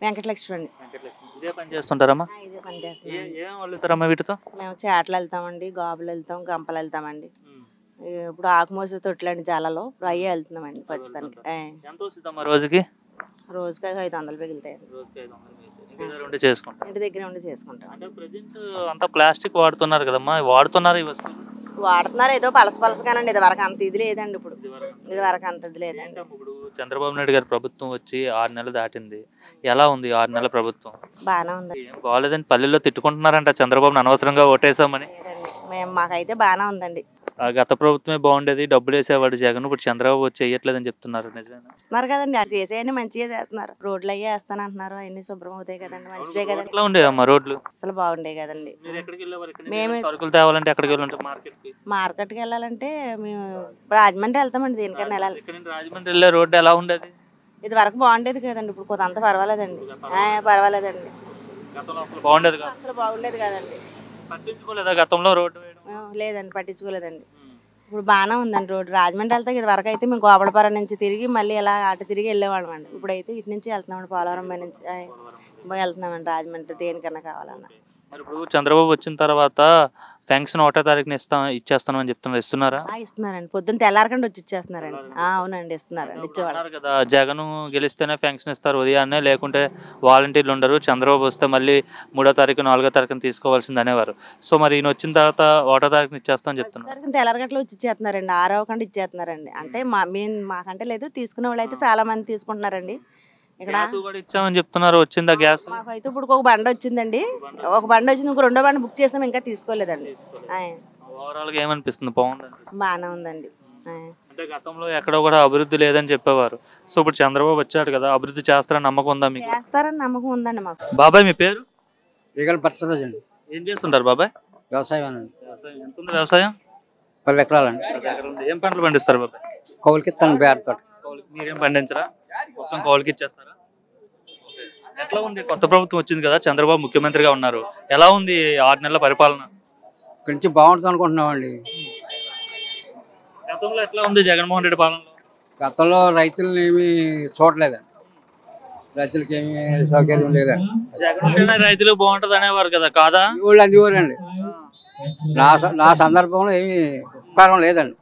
వెంకటలక్ష్మి అండి. ఇదే పని చేస్తుంటారమ్మా? ఇదే పని చేస్తున్నాం. ఏం అల్లుతారమ్మా వీటితో? మేము చేటలు వెళ్తామండి, గాబులు వెళ్తాం, గంపలు వెళ్తామండి. ఇప్పుడు ఆకుమోస తొట్లండి జాలలో, ఇప్పుడు అయ్యే వెళ్తున్నామండి ప్రస్తుతానికి. ఎంత వస్తుందమ్మా రోజుకి? రోజుకి 500 మిగులుతాయండి. ఇంటి దగ్గర ఉండి చేసుకుంటాం. అంటే ప్రెజెంట్ అంతా ప్లాస్టిక్ వాడుతున్నారు కదమ్మా, వాడుతున్నారు ఈ వస్తువులు? వాడుతున్నారు, ఏదో పలసగానండి. ఇది వరకు అంత ఇది లేదండి. ఇప్పుడు ఇది వరకు అంత ఇది లేదండి. ఇప్పుడు చంద్రబాబు నాయుడు గారి ప్రభుత్వం వచ్చి 6 నెలలు దాటింది. ఎలా ఉంది 6 నెలల ప్రభుత్వం? బాగానే ఉంది. ఏం బాగాలేదని పల్లెల్లో తిట్టుకుంటున్నారంట చంద్రబాబుని అనవసరంగా ఓటేసామని. మాకైతే బాగానే ఉందండి. గత ప్రభుత్వమే బాగుండేది, డబ్బులు వేసేవాడు జగన్, ఇప్పుడు చంద్రబాబు వచ్చి వేయట్లేదని చెప్తున్నారు. నిజమేనా? ఉన్నారు కదండి, అది చేసేయని మంచిగా చేస్తున్నారు. రోడ్లు అయ్యే వేస్తానంటున్నారు, అన్ని శుభ్రం అవుతాయి కదండి, మంచిదే కదండి. ఎట్లా ఉండేవమ్మా రోడ్లు? అసలు బాగుండే కదండి. మేము సరుకులు తేవాలంటే ఎక్కడికి వెళ్ళాలంటే మార్కెట్కి వెళ్ళాలంటే మేము రాజమండ్రి వెళ్తామండి. దేనికన్నా వెళ్ళాలి. రాజమండ్రి వెళ్ళే రోడ్డు ఎలా ఉండేది? ఇది వరకు బాగుండేది కదండి, ఇప్పుడు కొంత అంత పర్వాలేదండి. పర్వాలేదండి, బాగుండేది కాదు. అసలు బాగుండేది కదండి. పట్టించుకోలేదా గతంలో రోడ్డు? లేదండి, పట్టించుకోలేదండి. ఇప్పుడు బాగానే ఉందండి రోడ్డు. రాజమండ్రి వెళ్తే ఇది వరకు అయితే మేము గోపాలపురం నుంచి తిరిగి మళ్ళీ ఇలా అటు తిరిగి వెళ్ళేవాళ్ళం అండి. ఇప్పుడైతే ఇటు నుంచి వెళ్తున్నామండి, పోలవరం నుంచి వెళ్తున్నామండి రాజమండ్రి దేనికన్నా కావాలన్నా. మరి ఇప్పుడు చంద్రబాబు వచ్చిన తర్వాత పెన్షన్ 1వ తారీఖున ఇచ్చేస్తాను అని చెప్తున్నారు, ఇస్తున్నారా? ఇస్తున్నారండి, పొద్దున్న తెల్లారకండి వచ్చి ఇచ్చేస్తున్నారండి. అవునండి, ఇస్తున్నారండి, ఇచ్చేవాళ్ళు కదా. జగన్ గెలిస్తేనే పెన్షన్ ఇస్తారు ఉదయాన్నే, లేకుంటే వాలంటీర్లు ఉండరు. చంద్రబాబు వస్తే మళ్ళీ 3వ తారీఖు 4వ తారీఖున తీసుకోవాల్సింది అనేవారు. సో మరి ఈయన వచ్చిన తర్వాత 1వ తారీఖున ఇచ్చేస్తామని చెప్తున్నారు. తెల్లారగట్లో వచ్చి ఇచ్చేస్తున్నారండి, 6వ కంటే ఇచ్చేస్తున్నారండి. అంటే మాకంటే లేదు, తీసుకునే వాళ్ళు అయితే చాలా మంది తీసుకుంటున్నారండి. ఇక్కడ ఇచ్చామని చెప్తున్నారు. వచ్చిందా గ్యాస్? మాకైతే ఇప్పుడు ఒక బండి వచ్చిందండి, ఒక బండి వచ్చింది, ఇంకో 2వ బండి బుక్ చేసాం, ఇంకా తీసుకోలేదండి. ఓవరాల్ గా ఏమనిపిస్తుంది? బాగుంది, బాగానే ఉందండి. అంటే గతంలో ఎక్కడో కూడా అభివృద్ధి లేదని చెప్పేవారు. సో ఇప్పుడు చంద్రబాబు వచ్చాడు కదా, అభివృద్ధి చేస్తారని నమ్మకం ఉందా మీకు? చేస్తారని నమ్మకం ఉందండి మాకు. బాబాయ్ మీ పేరు? అండి. ఏం చేస్తుంటారు బాబాయ్? వ్యవసాయం. ఎంత ఉంది వ్యవసాయం? 10 ఎకరాలండి. ఏం పంటలు పండిస్తారు బాబాయ్? కౌలుకి ఇస్తాను, బేరతోట. మీరేం పండించరా? మొత్తం కౌలుకి ఇచ్చేస్తారా? ఎట్లా ఉంది? కొత్త ప్రభుత్వం వచ్చింది కదా, చంద్రబాబు ముఖ్యమంత్రిగా ఉన్నారు. ఎలా ఉంది 6 నెలల పరిపాలన? ఇక్కడి నుంచి బాగుంటుంది అనుకుంటున్నామండి. గతంలో ఎట్లా ఉంది జగన్మోహన్ రెడ్డి పాలనలో? గతంలో రైతులను ఏమి చూడలేదండి, రైతులకి ఏమి సౌకర్యం లేదండి. జగన్ రైతులు బాగుంటది అనేవారు కదా, కాదా? వాళ్ళు అందివారండి. నా సందర్భంలో ఏమి ఉపకారం లేదండి.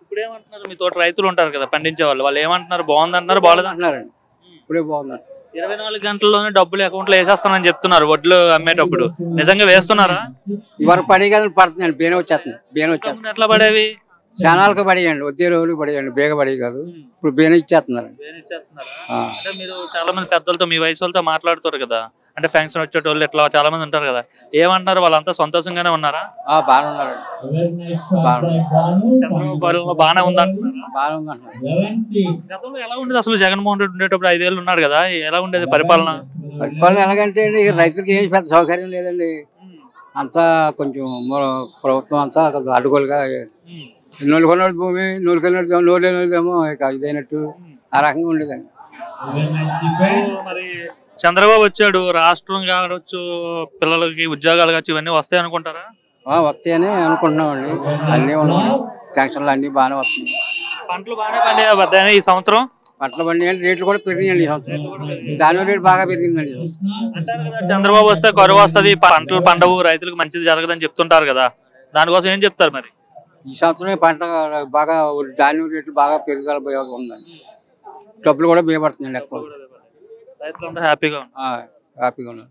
ఇప్పుడు ఏమంటున్నారు? మీ తోట రైతులు ఉంటారు కదా పండించే వాళ్ళు ఏమంటున్నారు? బాగుంది అంటున్నారు, బాగాలేదు అంటున్నారండి. ఇప్పుడే బాగుందండి. 24 గంటల్లోనే డబ్బులు అకౌంట్లో వేసేస్తానని చెప్తున్నారు వడ్లు అమ్మేటప్పుడు. నిజంగా వేస్తున్నారా? ఇవరకు పడే కదా పడుతుందండి, బేనే వచ్చేస్తుంది. బేనే వచ్చేస్తుంది. ఎట్లా పడేవి? ఛానల్కి పడేయండి, వచ్చే రోజులు పడేయండి, బేగ పడేవి కాదు. ఇప్పుడు బేనే ఇచ్చేస్తున్నారు. అంటే మీరు చాలా మంది పెద్దలతో, మీ వయసు వాళ్ళతో మాట్లాడుతారు కదా, అంటే ఫంక్షన్ వచ్చేటోళ్ళు ఇట్లా చాలా మంది ఉంటారు కదా, ఏమంటారు? వాళ్ళంతా సంతోషంగానే ఉన్నారా? బాగానే ఉన్నారు. చంద్రబాబు బాగానే ఉందంటున్నారు. బాగానే ఉందంటున్నారు. గతంలో ఎలా ఉండేది అసలు? జగన్మోహన్ రెడ్డి ఉండేటప్పుడు 5 ఏళ్ళు ఉన్నాడు కదా, ఎలా ఉండేది పరిపాలన? పరిపాలన ఎలాగంటే రైతులకి ఏమి పెద్ద సౌకర్యం లేదండి. అంతా కొంచెం ప్రభుత్వం అంతా అడ్డుగోలుగా, నూలుకొన్నాడు భూమి, నూలుకెళ్ళినట్టు నూలేమో ఇక ఇదైనట్టు ఆ రకంగా ఉండేదండి. మరి చంద్రబాబు వచ్చాడు, రాష్ట్రం కావచ్చు, పిల్లలకి ఉద్యోగాలు కావచ్చు, ఇవన్నీ వస్తాయి అనుకుంటారా? వస్తాయని అనుకుంటున్నామండి. అన్నీ ఉన్నాయి, ట్యాక్సన్లు అన్ని బాగానే వస్తున్నాయి. పంటలు బాగానే పండాయి ఈ సంవత్సరం. పంటలు పండియండి, రేట్లు కూడా పెరిగినాయండి ఈ సంవత్సరం. దాని రేటు బాగా పెరిగిందండి. చంద్రబాబు వస్తే కరువు వస్తుంది, పంటలు పండవు, రైతులకు మంచిది జరగదని చెప్తుంటారు కదా, దానికోసం ఏం చెప్తారు మరి? ఈ సంవత్సరమే పంట బాగా ధాన్యం రేట్లు బాగా పెరుగుదల ఉందండి. డబ్బులు కూడా బియ్యపడుతుందండి ఎక్కువ. రైతులంతా హ్యాపీగా ఉన్నారు.